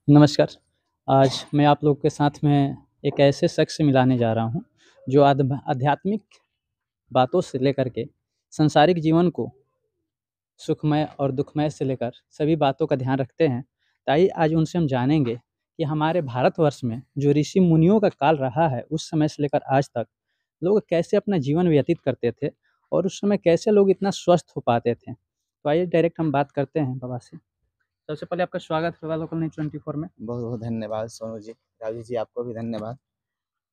नमस्कार। आज मैं आप लोगों के साथ में एक ऐसे शख्स से मिलाने जा रहा हूँ, जो आध्यात्मिक बातों से लेकर के सांसारिक जीवन को सुखमय और दुखमय से लेकर सभी बातों का ध्यान रखते हैं। तो आइए आज उनसे हम जानेंगे कि हमारे भारतवर्ष में जो ऋषि मुनियों का काल रहा है, उस समय से लेकर आज तक लोग कैसे अपना जीवन व्यतीत करते थे और उस समय कैसे लोग इतना स्वस्थ हो पाते थे। तो आइए डायरेक्ट हम बात करते हैं बाबा से। सबसे पहले आपका स्वागत होगा लोकल न्यूज़ 24 में। बहुत बहुत धन्यवाद सोनू जी। राजू जी आपको भी धन्यवाद।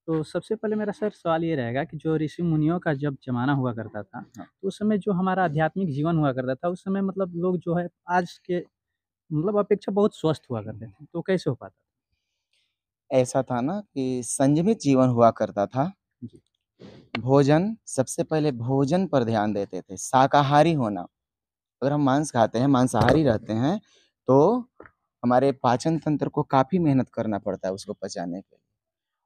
तो सबसे पहले मेरा सर सवाल ये रहेगा कि जो ऋषि मुनियों का जब ज़माना हुआ करता था, हाँ। तो उस समय जो हमारा आध्यात्मिक जीवन हुआ करता था, उस समय मतलब लोग जो है आज के मतलब अपेक्षा बहुत स्वस्थ हुआ करते थे, तो कैसे हो पाता? ऐसा था ना कि संयमित जीवन हुआ करता था। जी। भोजन सबसे पहले भोजन पर ध्यान देते थे, शाकाहारी होना। अगर हम मांस खाते हैं, मांसाहारी रहते हैं, तो हमारे पाचन तंत्र को काफ़ी मेहनत करना पड़ता है उसको पचाने के लिए,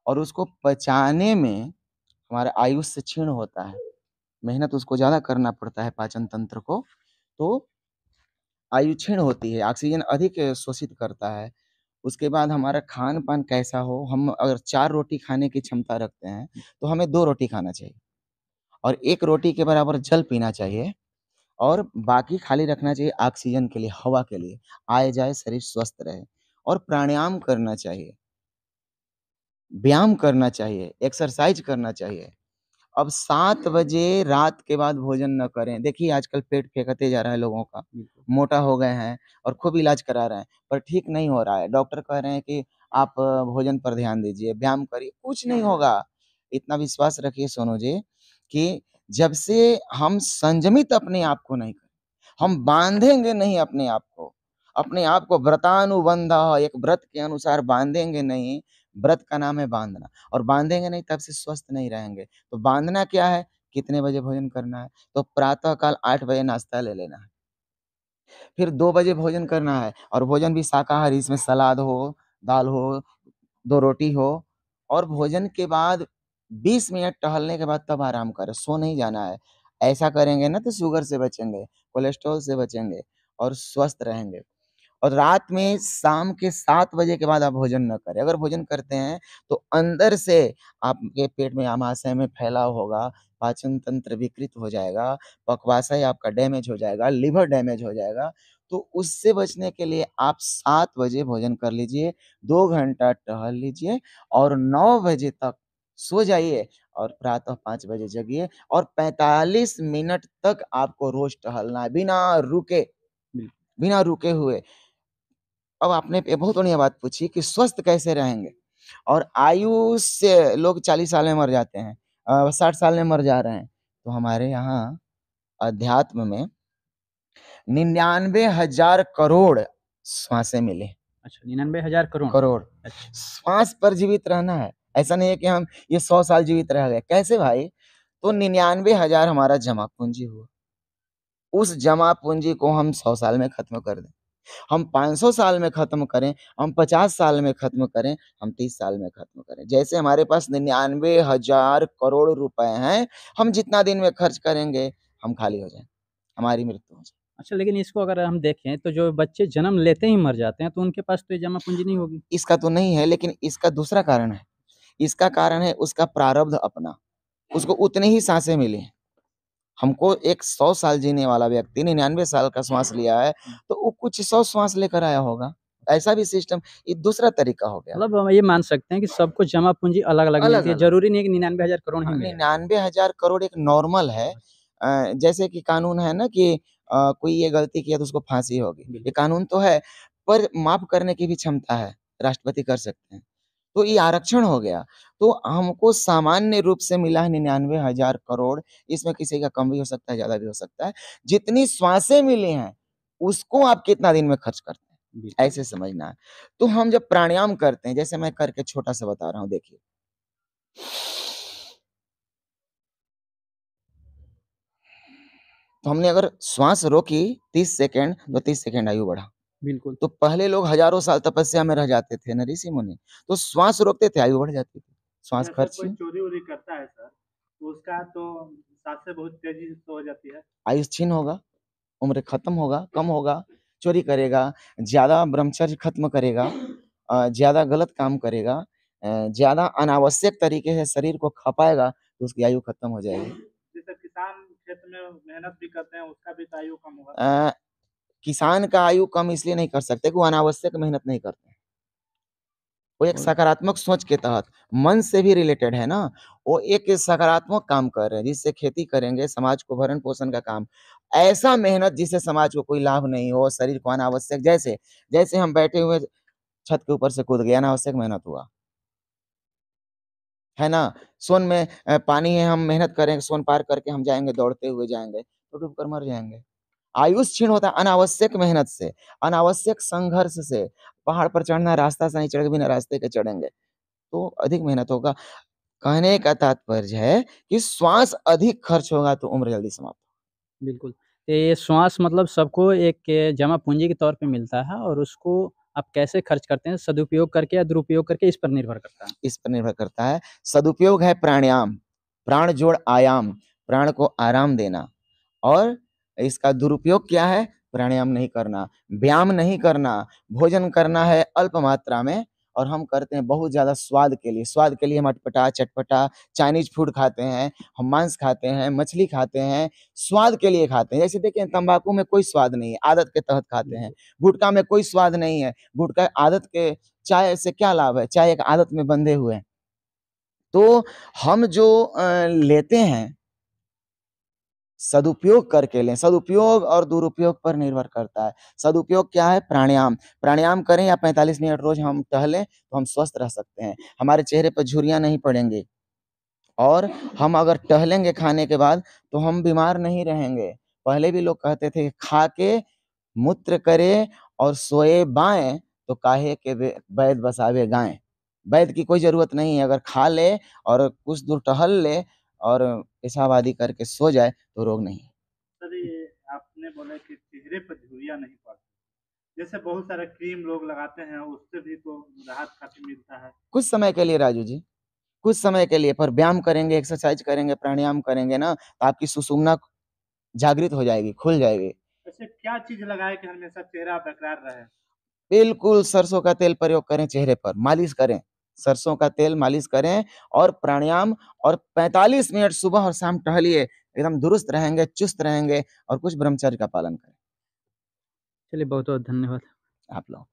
और उसको पचाने में हमारा आयुष्य क्षीण होता है। मेहनत उसको ज़्यादा करना पड़ता है पाचन तंत्र को, तो आयु क्षीण होती है, ऑक्सीजन अधिक शोषित करता है। उसके बाद हमारा खान-पान कैसा हो, हम अगर 4 रोटी खाने की क्षमता रखते हैं, तो हमें 2 रोटी खाना चाहिए और 1 रोटी के बराबर जल पीना चाहिए, और बाकी खाली रखना चाहिए ऑक्सीजन के लिए, हवा के लिए। आए-जाए शरीर स्वस्थ रहे, और प्राणायाम करना चाहिए, व्यायाम करना चाहिए, एक्सरसाइज़ करना चाहिए। अब 7 बजे रात के बाद भोजन न करें। देखिए आजकल पेट फेंकते जा रहा है लोगों का, बिल्कुल। मोटा हो गए हैं और खूब इलाज करा रहे हैं, पर ठीक नहीं हो रहा है। डॉक्टर कह रहे हैं कि आप भोजन पर ध्यान दीजिए, व्यायाम करिए, कुछ नहीं होगा। इतना विश्वास रखिए सोनू जी कि जब से हम संयमित अपने आप को नहीं करें, हम बाँधेंगे नहीं अपने आप को व्रतानुबंधः, एक व्रत के अनुसार बाँधेंगे नहीं, व्रत का नाम है बाँधना, और बाँधेंगे नहीं तब से स्वस्थ नहीं रहेंगे। तो बाँधना क्या है? कितने बजे भोजन करना है? तो प्रातः काल 8 बजे नाश्ता ले लेना है। फिर 2 बजे भोजन करना है, और भोजन भी शाकाहारी, इसमें सलाद हो, दाल हो, 2 रोटी हो, और भोजन के बाद 20 मिनट टहलने के बाद तब आराम करें, सो नहीं जाना है। ऐसा करेंगे ना तो शुगर से बचेंगे, कोलेस्ट्रॉल से बचेंगे और स्वस्थ रहेंगे। और रात में शाम के 7 बजे के बाद आप भोजन न करें। अगर भोजन करते हैं तो अंदर से आपके पेट में आमाशय में फैलाव होगा, पाचन तंत्र विकृत हो जाएगा, पक्वाशय आपका डैमेज हो जाएगा, लिवर डैमेज हो जाएगा। तो उससे बचने के लिए आप 7 बजे भोजन कर लीजिए, 2 घंटा टहल लीजिए और 9 बजे तक सो जाइए, और प्रातः 5 बजे जगिए, और 45 मिनट तक आपको रोज़ टहलना है बिना रुके हुए। अब आपने ये बहुत बढ़िया बात पूछी कि स्वस्थ कैसे रहेंगे, और आयु से लोग 40 साल में मर जाते हैं, 60 साल में मर जा रहे हैं। तो हमारे यहाँ अध्यात्म में 99,000 करोड़ श्वासें मिली। अच्छा, 99,000 करोड़। करोड़ अच्छा। श्वास पर जीवित रहना है। ऐसा नहीं है कि हम ये 100 साल जीवित रह गए। कैसे भाई? तो 99,000 हमारा जमा पूंजी हुआ। उस जमा पूंजी को हम 100 साल में खत्म कर दें, हम 500 साल में खत्म करें, हम 50 साल में खत्म करें, हम 30 साल में खत्म करें। जैसे हमारे पास 99,000 करोड़ रुपए हैं, हम जितना दिन में खर्च करेंगे, हम खाली हो जाएँ, हमारी मृत्यु हो जाए। अच्छा, लेकिन इसको अगर हम देखें तो जो बच्चे जन्म लेते ही मर जाते हैं, तो उनके पास तो ये जमा पूँजी नहीं होगी। इसका तो नहीं है, लेकिन इसका दूसरा कारण है। इसका कारण है उसका प्रारब्ध अपना, उसको उतनी ही साँसें मिली हैं। हमको एक 100 साल जीने वाला व्यक्ति 99 साल का श्वास लिया है, तो वो कुछ 100 श्वास लेकर आया होगा। ऐसा भी सिस्टम, ये दूसरा तरीका हो गया। मतलब हम ये मान सकते हैं कि सबको जमा पूँजी अलग-अलग मिलती है, अलग-अलग। ज़रूरी नहीं है कि 99,000 करोड़ ही हाँ, मिले। 99,000 करोड़ एक नॉर्मल है। जैसे कि कानून है ना कि कोई ये गलती किया तो उसको फांसी होगी। ये बिल्कुल। कानून तो है, पर माफ़ करने की भी क्षमता है, राष्ट्रपति कर सकते हैं। तो ये आरक्षण हो गया। तो हमको सामान्य रूप से मिला है 99,000 करोड़, इसमें किसी का कम भी हो सकता है, ज़्यादा भी हो सकता है। जितनी श्वासें मिली हैं, उसको आप कितना दिन में खर्च करते हैं, बिल्कुल। ऐसे समझना है। तो हम जब प्राणायाम करते हैं, जैसे मैं करके छोटा-सा बता रहा हूँ, देखिए। तो हमने अगर श्वास रोकी 30 सेकंड, तो 30 सेकंड आयु बढ़ा। बिल्कुल। तो पहले लोग हज़ारों साल तपस्या में रह जाते थे ना ऋषि-मुनि, तो श्वास रोकते थे, आयु बढ़ जाती थी। श्वास अगर सर कोई खर्ची, चोरी-वोरी करता है सर, तो उसका तो सांसें बहुत तेज़ी से हो जाती है। आयुष क्षीण होगा, उम्र खत्म होगा, कम होगा। चोरी करेगा, ज़्यादा ब्रह्मचर्य खत्म करेगा, ज़्यादा गलत काम करेगा, ज़्यादा अनावश्यक तरीके से शरीर को खपाएगा, तो उसकी आयु खत्म हो जाएगी। जैसे किसान खेत में मेहनत भी करते हैं, उसका भी तो आयु कम होगा। किसान का आयु कम इसलिए नहीं कर सकते कि वो अनावश्यक मेहनत नहीं करते। वो एक और सकारात्मक सोच के तहत मन से भी रिलेटेड है ना, वो एक सकारात्मक काम कर रहे हैं, जिससे खेती करेंगे, समाज को भरण-पोषण का काम। ऐसा मेहनत जिससे समाज को कोई लाभ नहीं हो, शरीर को अनावश्यक जैसे जैसे हम बैठे हुए छत के ऊपर से कूद गए, अनावश्यक मेहनत हुआ। है ना? सोन में पानी है, हम मेहनत करेंगे, सोन पार करके हम जाएँगे, दौड़ते हुए जाएँगे, तो डूब कर मर जाएँगे। आयुष क्षीण होता है अनावश्यक मेहनत से, अनावश्यक संघर्ष से। पहाड़ पर चढ़ना है, रास्ता से नहीं चढ़ के बिना रास्ते के चढ़ेंगे, तो अधिक मेहनत होगा। कहने का तात्पर्य है कि श्वास अधिक खर्च होगा तो उम्र जल्दी समाप्त। बिल्कुल, तो ये श्वास मतलब सबको एक जमा पूँजी के तौर पे मिलता है और उसको आप कैसे खर्च करते हैं, सदुपयोग करके या दुरुपयोग करके इस पर निर्भर करता है। इस पर निर्भर करता है। सदुपयोग है प्राणायाम, प्राण जोड़ आयाम, प्राण को आराम देना। और इसका दुरुपयोग क्या है? प्राणायाम नहीं करना, व्यायाम नहीं करना, भोजन करना है अल्प मात्रा में और हम करते हैं बहुत ज़्यादा स्वाद के लिए। स्वाद के लिए हम अटपटा, चटपटा, चाइनीज़ फूड खाते हैं, हम मांस खाते हैं, मछली खाते हैं, स्वाद के लिए खाते हैं। जैसे देखिए तम्बाकू में कोई स्वाद नहीं है, आदत के तहत खाते हैं। गुटखा में कोई स्वाद नहीं है, गुटखा आदत के चाय से क्या लाभ है? चाय एक आदत में बंधे हुए हैं। तो हम जो लेते हैं सदुपयोग करके लें, सदुपयोग और दुरुपयोग पर निर्भर करता है। सदुपयोग क्या है? प्राणायाम, प्राणायाम करें या 45 मिनट रोज़ हम टहलें, तो हम स्वस्थ रह सकते हैं। हमारे चेहरे पर झुर्रियाँ नहीं पड़ेंगी और हम अगर टहलेंगे खाने के बाद, तो हम बीमार नहीं रहेंगे। पहले भी लोग कहते थे, खा के मूत्र करे और सोए बाएँ, तो काहे के वैद्य बसावे गाय। वैद्य की कोई ज़रूरत नहीं है, अगर खा ले और कुछ दूर टहल ले और पेशाब आदि करके सो जाए, तो रोग नहीं है। सर ये आपने बोला कि चेहरे पर झुर्रियाँ नहीं पड़ती। जैसे बहुत सारे क्रीम लोग लगाते हैं, उससे भी तो राहत काफ़ी मिलता है। कुछ समय के लिए राजू जी, कुछ समय के लिए, पर व्यायाम करेंगे, एक्सरसाइज़ करेंगे, प्राणायाम करेंगे ना, तो आपकी सुषुम्ना जागृत हो जाएगी, खुल जाएगी। ऐसे क्या चीज़ लगाएँ कि हमेशा चेहरा बरकरार रहे? बिल्कुल सरसों का तेल प्रयोग करें चेहरे पर, मालिश करें। सरसों का तेल मालिश करें और प्राणायाम और 45 मिनट सुबह और शाम टहलिए, एकदम दुरुस्त रहेंगे, चुस्त रहेंगे और कुछ ब्रह्मचर्य का पालन करें। चलिए बहुत-बहुत धन्यवाद। आप लोग